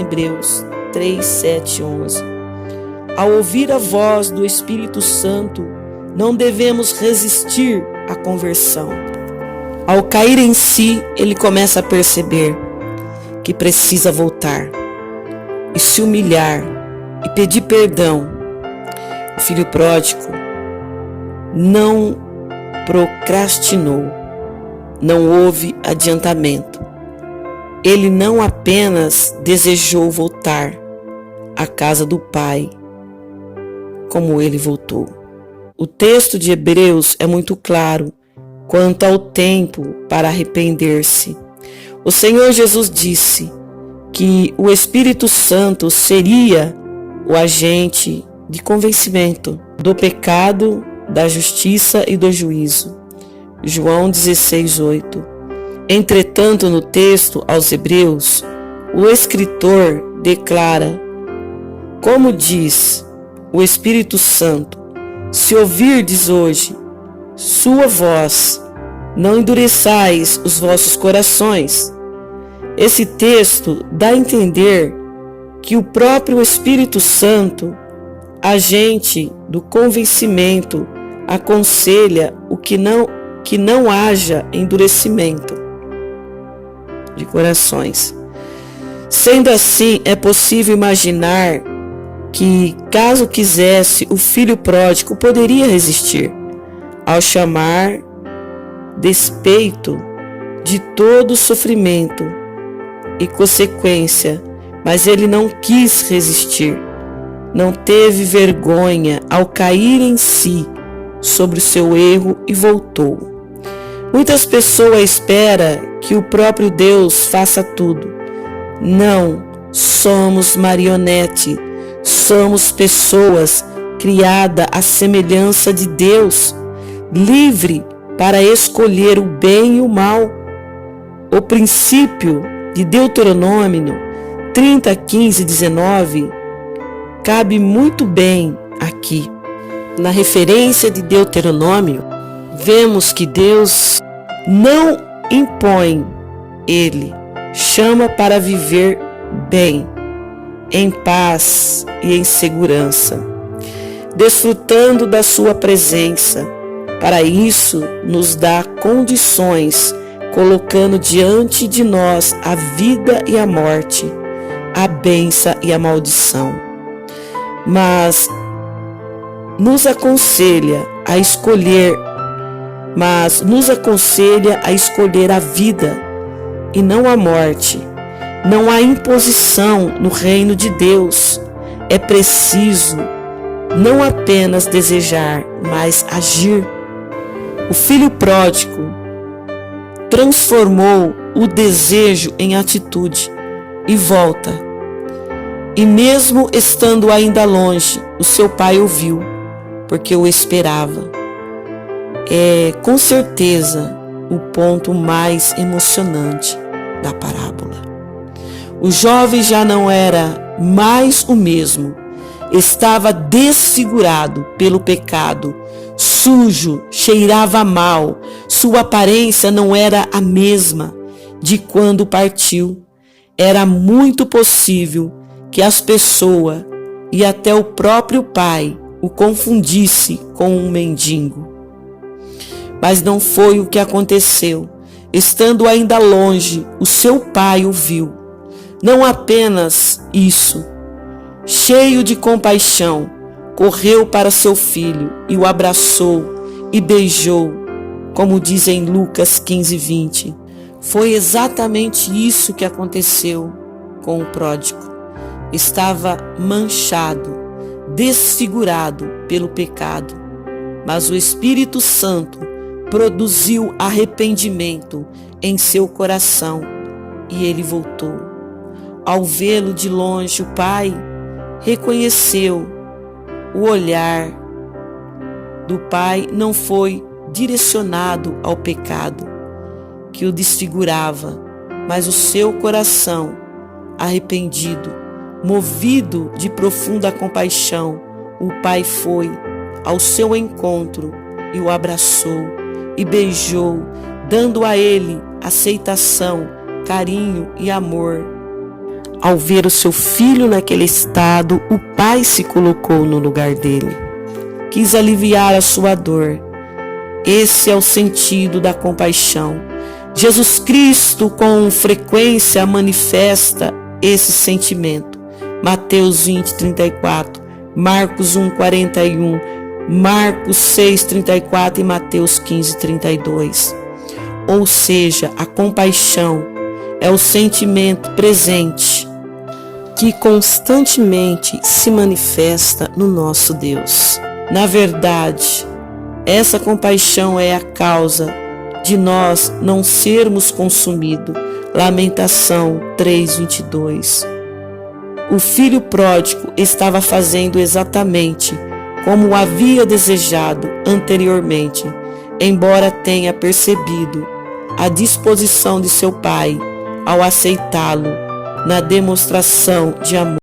Hebreus 3, 7 e 11. Ao ouvir a voz do Espírito Santo, não devemos resistir à conversão. Ao cair em si, ele começa a perceber que precisa voltar e se humilhar e pedir perdão. O filho pródigo não procrastinou, não houve adiantamento. Ele não apenas desejou voltar à casa do Pai, como ele voltou. O texto de Hebreus é muito claro quanto ao tempo para arrepender-se. O Senhor Jesus disse que o Espírito Santo seria o agente de convencimento do pecado, da justiça e do juízo. João 16, 8. Entretanto, no texto aos Hebreus, o escritor declara, como diz o Espírito Santo: se ouvirdes hoje sua voz, não endureçais os vossos corações. Esse texto dá a entender que o próprio Espírito Santo, agente do convencimento, aconselha que não haja endurecimento de corações. Sendo assim, é possível imaginar que, caso quisesse, o filho pródigo poderia resistir ao chamar despeito de todo o sofrimento e consequência, mas ele não quis resistir, não teve vergonha ao cair em si sobre o seu erro e voltou. Muitas pessoas esperam que o próprio Deus faça tudo. Não, somos marionete, somos pessoas criadas à semelhança de Deus, livre para escolher o bem e o mal. O princípio de Deuteronômio 30, 15 e 19 cabe muito bem aqui. Na referência de Deuteronômio, vemos que Deus não impõe, ele chama para viver bem, em paz e em segurança, desfrutando da sua presença. Para isso, nos dá condições, colocando diante de nós a vida e a morte, a bênção e a maldição. Mas nos aconselha a escolher a vida e não a morte. Não há imposição no reino de Deus. É preciso não apenas desejar, mas agir. O filho pródigo transformou o desejo em atitude e volta. E mesmo estando ainda longe, o seu pai ouviu, porque o esperava. É com certeza o ponto mais emocionante da parábola. O jovem já não era mais o mesmo. Estava desfigurado pelo pecado, sujo, cheirava mal, sua aparência não era a mesma de quando partiu. Era muito possível que as pessoas e até o próprio pai o confundisse com um mendigo. Mas não foi o que aconteceu. Estando ainda longe, o seu pai o viu. Não apenas isso, cheio de compaixão, correu para seu filho e o abraçou e beijou, como diz em Lucas 15, 20. Foi exatamente isso que aconteceu com o pródigo. Estava manchado, desfigurado pelo pecado, mas o Espírito Santo produziu arrependimento em seu coração e ele voltou. Ao vê-lo de longe, o pai reconheceu. O olhar do pai não foi direcionado ao pecado que o desfigurava, mas o seu coração arrependido, movido de profunda compaixão, o pai foi ao seu encontro e o abraçou e beijou, dando a ele aceitação, carinho e amor. Ao ver o seu filho naquele estado, o pai se colocou no lugar dele. Quis aliviar a sua dor. Esse é o sentido da compaixão. Jesus Cristo com frequência manifesta esse sentimento. Mateus 20:34, Marcos 1:41, Marcos 6:34 e Mateus 15:32. Ou seja, a compaixão é o sentimento presente que constantemente se manifesta no nosso Deus. Na verdade, essa compaixão é a causa de nós não sermos consumidos. Lamentação 3:22. O filho pródigo estava fazendo exatamente como havia desejado anteriormente, embora tenha percebido a disposição de seu pai ao aceitá-lo na demonstração de amor.